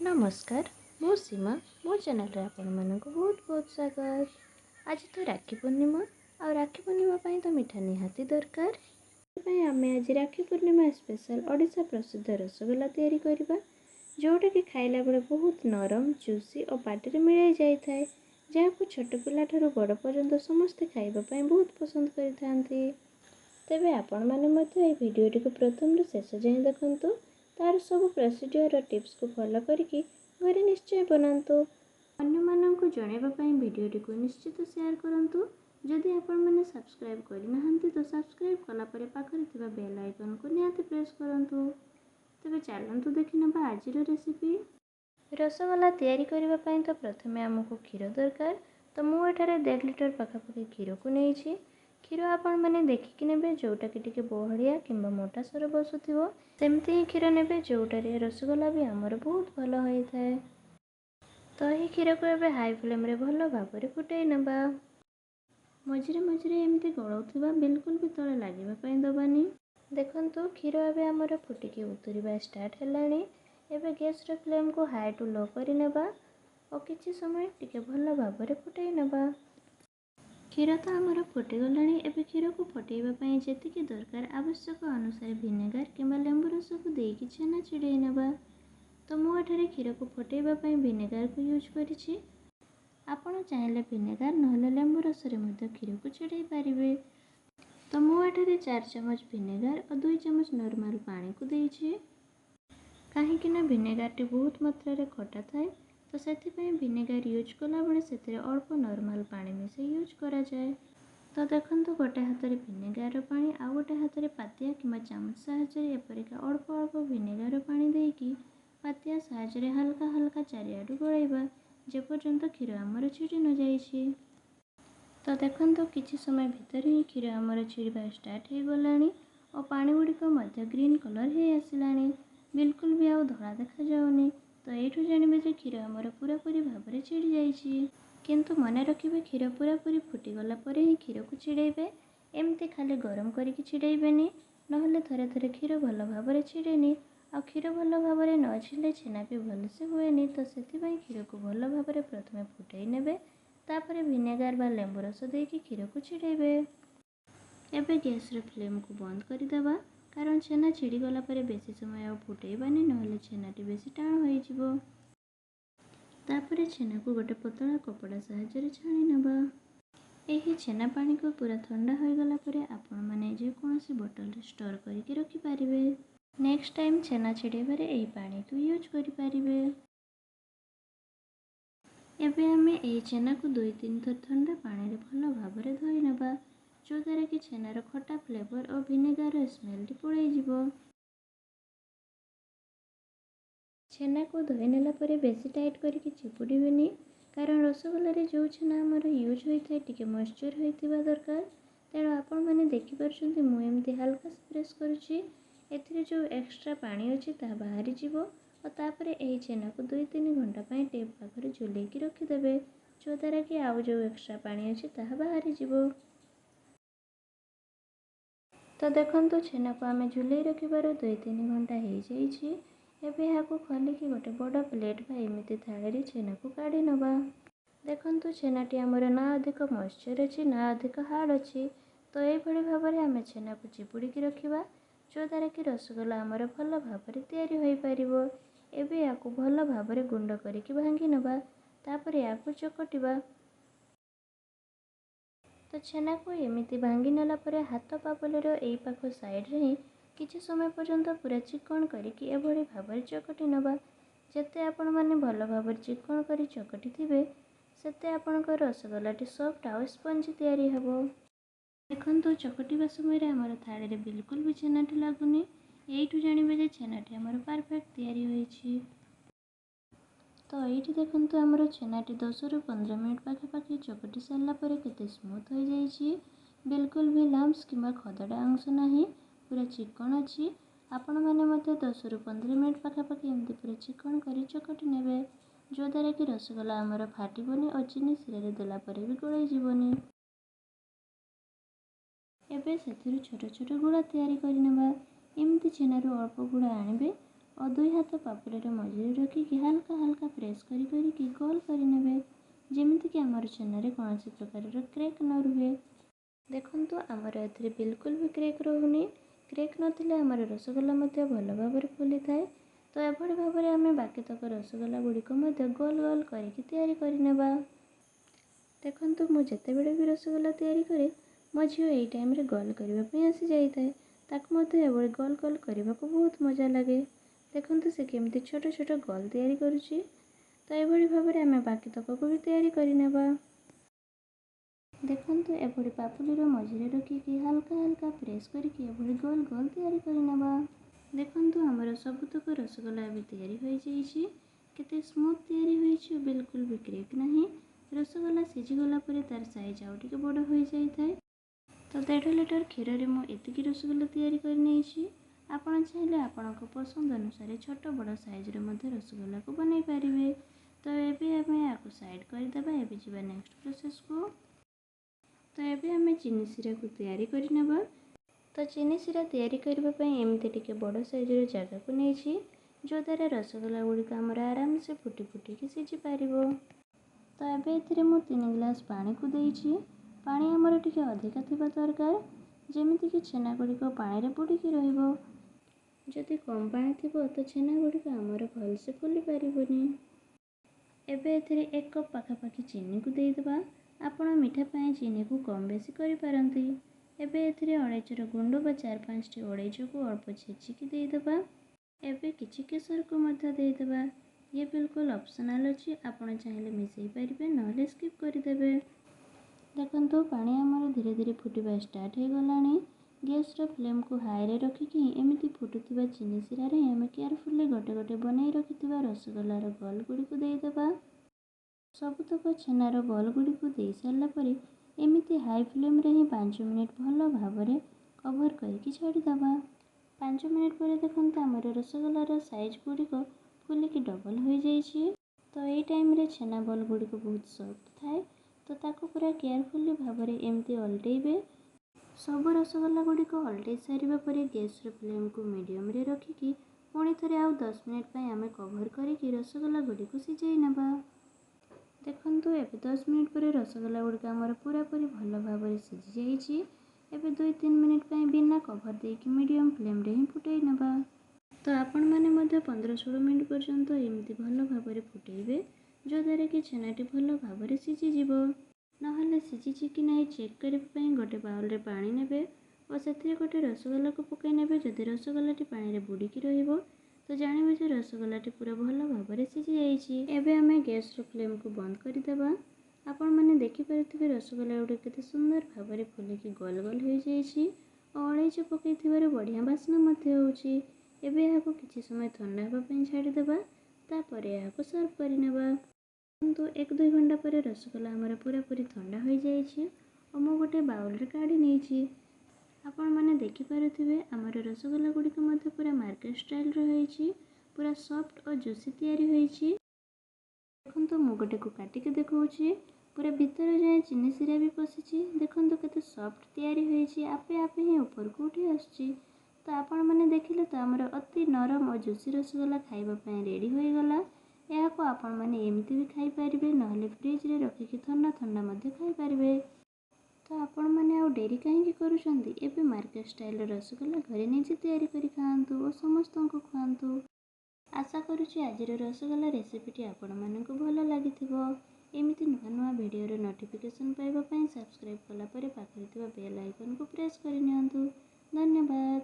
नमस्कार मु सीमा मो चैनल रे आपण मानक बहुत बहुत स्वागत। आज तो राखी पूर्णिमा आ राखी पूर्णिमा तो मिठा निहाती दरकार। आम आज राखी पूर्णिमा स्पेशल ओडिशा प्रसिद्ध रसगोला तैयारी करबा जोटा कि खाइला बेले बहुत नरम जुसी और पार्टी मिल जाए जहाँ छोट पिला ठारू बड़ पर्यंत समस्ते खाइबा बहुत पसंद करिथांती। तेबे आपण माने मते ए भिडियोटी को प्रथम रु शेष जाए देखंतु तार सब प्रोसीजर टिप्स को फॉलो करके घरे निश्चय बनातु। अन्य माननकु जणेबा पई भिडियोटी को निश्चित शेयर करंतु। जदि आपण माने सब्सक्राइब करि नाहंती तो सब्सक्राइब कला परे पाखरे थिबा बेल आइकन को निहाती प्रेस करंतु। तबे चलंतु देखिनबा आजिर रेसिपी। रसगोला तैयारी करबा पई तो प्रथमे हमकु क्षीर दरकार। तो मु एठारे 1.5 लीटर पाखापाखि क्षीर को नेइछि। क्षीर आपण माने देखिकि नेबे जोटा कि टिके बहड़िया किंबा मोटा सर बसुथिबो सेमती ही क्षीर नेबे जोटारे रसगोला भी आमर बहुत भल होता है। तो यही क्षीर को एबे हाई फ्लेम रे भल भाबरे फुटाई नेबा। मझिरे मझिरे एमती गलाउथिबा बिल्कुल भी तळे लागिबा पई दबानी। देखंतु क्षीर एबे आमर फुटिकी उतरिबा स्टार्ट हेलानी। एबे गैस रे फ्लेम को हाई टू लो करि नेबा और किछि समय टिके भल भाबरे फुटाई नेबा। क्षीर तो आमर फुटिगलानी। एबे क्षीर को फटेइबा पई जेतिकी दरकार आवश्यक अनुसार विनेगार किंबा लेंबु रस को देकी छेना छिड़ाई नेबा। तो मु एठारे क्षीर को फटेइबा पई विनेगार को यूज करिछि। आपण चाहिले विनेगार नहले लेंबु रस रे मध्य क्षीर को छिड़ाई पारिबे। तो मु एठारे 4 चमच विनेगार और 2 चमच नॉर्मल पानी को देइछि। काहेकि ना विनेगार टी बहुत मात्रा रे खटा थाए तो सेथिपई विनेगार यूज कला बेले सेथिरे अल्प नॉर्मल पानी मिसे यूज करा जाए। तो देखंतु गोटे हाथ रे विनेगार पानी आ गोटे हाथ रे पातिया किंबा चामच साहाय्य एपरिका अल्प अल्प विनेगार पानी देकी पातिया साहाय्य हल्का हल्का चारिआडू गोळाइबा जे पर्यंत क्षीर आमर छिड़ी न जाइछि। तो देखंतु किछि समय भितर ही क्षीर आमर छिड़िबा स्टार्ट हो गलानी और पानी गुड़िक मध्य ग्रीन कलर हे आसिलानी। बिल्कुल भी आउ धड़ा देखा जाउनी। तो एठू जानिबे जे क्षीर आमर पूरापूरी भाबरे छिड़ी जाइछि। किंतु मने रखिबे क्षीर पूरापूरी फुटी गला परे ही क्षीर को छिड़ाइबे। एमती खाली गरम करिकी छिड़ाइबेनी नहले थरे थरे क्षीर भल भाबरे छिड़ेनी। आ क्षीर भल भाबरे न छिड़ले छेना भी भलसे हुएनी। तो सेथिपई क्षीर को भल भाबरे प्रथमे फुटाई नेबे तापरे विनेगार बा लेंबु रस देकी क्षीर को छिड़ाइबे। एबे गैस रे फ्लेम को बंद करि देबा कारण छेना छिड़ी गला परे बेसी समय आ फुटाइबानी नहले छेनाटी बेसी टाण होई जिवो। तापरे छेना को गोटे पतला कपड़ा साहाय्य छाणी नेबा। एही छेना पानी को पूरा ठंडा हो गला परे आपण माने जे कोनोसी बोतल रे स्टोर करके रखि पारिबे। नेक्स्ट टाइम छेना छिड़ेबारे एही पानी को यूज करि पारिबे। एबे हमें एही छेना को 2-3 थर ठंडा पानी रे भल भाबरे धोई नेबा जो द्वारा कि छेनार खटा फ्लेवर और विनेगार स्मेल टी पळेई जिवो। छेना को धोई नेला परे बेसी टाइट करके चिपुड़ीबेनी कारण रसगोला रे जो छेना आमर यूज होइथाय टिके मॉइस्चर होइथिबा दरकार। तेणु आपण माने देखि परछन्ती मु एमती हल्का से प्रेस करूछि। एथिरे जो एक्स्ट्रा पानी अछि ता बाहरी जिवो और तापरे एही छेना को 2-3 घंटा पई टेप पाखरे झुलेकी रखि देबे जो द्वारा कि आउ जो एक्स्ट्रा पानी अछि ता बाहरी जिवो। तो देखंतु छेना को आमे झुलेई रखिबारो 2-3 घंटा हेइ जाइछि। एबे याको खोलिकी गोटे बड़ प्लेट बा एमिति थाली रे छेना को काढी नबा। देखंतु छेनाटी आमर ना अधिक मॉइस्चर अछि ना अधिक हार्ड अछि। तो एई भଳି भाबरे आमे छेना को चिपुड़ीकी रखिबा जो द्वारा कि रसगोला आमर भल भाबरे तैयारी होई पारिबो। एबे याको भल भाबरे गुंड करिकी भांगी नबा तापरे याको चकटिबा। तो छेना को एमिति भांगी नेला परे हाथ पापलेर एई पाख साइड रे ही किछि समय पर्यंत पूरा चिकन करिकी एभଳି भाबरे चकटी नबा। जेते आपण माने भल भाबरे चिकन करी चकटी थिबे सेते आपणक रसगोलाटी सॉफ्ट आ स्पंजी तैयारी हेबो। देखंतु चकटिबा समय रे हमर थाली रे बिल्कुल भी छेनाटी लागुनी। एइठू जानिबे जे छेनाटी हमर परफेक्ट तैयारी होइछि। तो एइठी देखंतु हमर छेनाटी 10 रु 15 मिनिट पाखापाखि चकटी सारला परे केते स्मूथ हो जाइछि। बिल्कुल भी लम्स किंबा खदड़ा अंश नाही पूरा चिकन अछि। आपण माने मते 10 रु 15 मिनिट पाखापाखि एमती पूरा चिकन करी चकटी नेबे जो द्वारा कि रसगोला हमर फाटिबोनी और चीनी सिरे देला परे भी गळाई जिवोनी। एबे सेथिरु छोट छोट गुड़ा तैयारी करि नेबा। एमती छेनारू अल्प गुड़ा आनिबे और 2 हाथ पापुलिर मझे रखिकी हल्का हल्का प्रेस करी गोल करने जमीक आमर छेना कौन प्रकार क्रेक न रुहे। देखो आमर ए बिल्कुल भी क्रेक रोनी। क्रेक नथिले आमर रसगोला भल भाव फुली थाए। तो एभली भाव में आम बाकी तक रसगोला गुड़िक गोल गोल करने। देखो मुझे बेले भी रसगोला तैयारी करे मो झील यही टाइम गोल करने आसी जाए ताकू एभली गोल गोल करने को बहुत मजा लगे। देखो से केमती छोट छोट गोल तैयारी करुच्ची। तो एभली भाव में आम बाकी तक को भी तैयारी करने। देखो एभली पापुलिर मझे रखिकी हल्का हल्का प्रेस करके एभली गोल गोल तैयारी करने। देखो आमर सबुतक रसगोला अभी तैयारी हो जाइए। केते स्मूथ तैयारी होइछि, बिल्कुल भी क्रेक नहीं। रसगोला सीझीगला पर तार साइज आउ टिके बड़ हो जाए। तो 1.5 लिटर क्षीर में मुझे एतिकी रसगोला तैयारी कर आपण चाहिए आपण पसंद अनुसार छोट बड़ साइज रसगोला को बनई पारे। तो ये आम साइड करदे। एबे जीवा नेक्स्ट प्रोसेस को। तो ये आम चीनी सिरा को तैयारी करने। तो चीनी सिरा तैयारी करने एमती टिके बड़ साइज जगह को नहीं जो द्वारा रसगोला गुड़िक आमर आराम से फुटी फुटिकी सीझी पार। तो ये 3 गिलास पानी को देइछि। पानी आमर टिके अधिका थिबा दरकार जेमिति कि छेना गुड़िक पानी रे बुड़ीकी रहिबो। जदि कम पानी थिबो तो छेना गुड़िक आमर भलसे फुली पारिबोनी। एबे एथिरे 1 कप पाखापाखि चीनी को देइदबा। आपण मीठा पाए चीनी को कम बेसी करि पारंती। एबे एथिरे अड़ेचर गुंड बा 4-5 टी अड़ेच को अल्प छेचिकी देइदबा। एबे किछि केसर को मध्य देइदबा। ये बिल्कुल ऑप्शनल अछि, आपण चाहिले मिसई पारिबे नहले स्किप करदेबे। देखंतु पानी आमर धीरे धीरे फुटिबा स्टार्ट हो गलानी। गैस रो फ्लेम को हाई रे रखिकी एमिति फुटुथिबा चीनी सिरा रे आमे केयरफुली गोटे गोटे बनई रखिथिबा रसगोलार बॉल गुड़ी को देइदबा। सबुतक छेनार बॉल गुड़ी को दे सारा पर एमिति हाई फ्लेम रे ही 5 मिनिट भल भाव में कवर करके छाड़ीदबा। 5 मिनिट पर देखते आमर रसगोलार साइज गुड़िक फुलिकी डबल हो जाइए। तो ये टाइम रे छेना बॉल गुड़िक बहुत सॉफ्ट थाए। तो ताको पूरा केयरफुली भाव में एमती अल्टेबे। सब रसगोला गुड़िक अल्टे सारा पर गैस रो फ्लेम को मीडियम रे रखिकी पुणी थे आउ 10 मिनिट आम कवर करके रसगोला गुड़िक सिझाई नेबा। देखंतु एबे 10 मिनिट पर रसगोला गुड़िक आमर पूरा पूरी भल भाव में सिझी जाइए। एबे 2-3 मिनिट बिना कवर देकी मीडियम फ्लेम रे ही फुटाई नेबा। तो आपण माने मध्य 15-16 मिनिट पर्यंत एमती भल भाव में फुटाइबे जो द्वारा कि छेनाटी भल भाव में सिझी जिवो। नहले सिझी कि नहीं चेक करने गोटे बाउल रे पानी नेबे और से गोटे रसगोला को पकाई नेबे। जदि रसगोलाटी पानी रे बुड़ीकी रहिबो तो जानिबे जे रसगोलाटी पूरा भल भाव में सिझी जाइछि। एबे आमे गैस रो फ्लेम को बंद करदेबा। आपण माने देखि पारुथिबे रसगोला गुड़े केते सुंदर भाव में फुलिकी गोल गोल हो जाइछि और अड़ेइच पकईथिबार बढ़िया बास्ना मध्य होउछि। एबे याको किछि समय ठंडा होबा पई छाड़ीदेबा। तापरे याको सर्व करिनेबा। तो 1-2 घंटा पर रसगोला आमर पूरा पूरी ठंडा हो जाइछि और मो गोटे बाउल रे काढ़ी नेछि। आपण माने देखि पारुथिबे आमर रसगोला गुड़िक मध्य पूरा मार्केट स्टाइल रहिछि, पूरा सॉफ्ट और जूसी तैयारी होइछि। देखंतु मो गोटे को काटिके देखौछि पूरा भीतर जाए चीनी सिरा भी पशिछि। देखंतु केते सॉफ्ट तैयारी होइछि, आपे आपे ही ऊपर को उठी आछि। तो आपण माने देखिले तो आमर अति नरम और जूसी रसगोला खाइबा पई रेडी होई गला। या को आपण माने एमती भी खाई पारिबे नहले फ्रिज रे रखिकी ठंडा ठंडा मध्य खाई पारिबे। तो आपण माने आउ डेरी काहे करूछंती, एबे मार्केट स्टाइल रसगोला घरे निजे तैयारी करी खाआंतु और समस्तन को खुआंतु। आशा करुछि आजिर रसगोला रेसिपीटी आपण मानकु भल लागिथिबो। एमिति नुआ नुआ भिडियो नोटिफिकेशन पाइबा पई सब्सक्राइब कला परे पाखरे थिबा बेल आइकन को प्रेस करि नियंतु। धन्यवाद।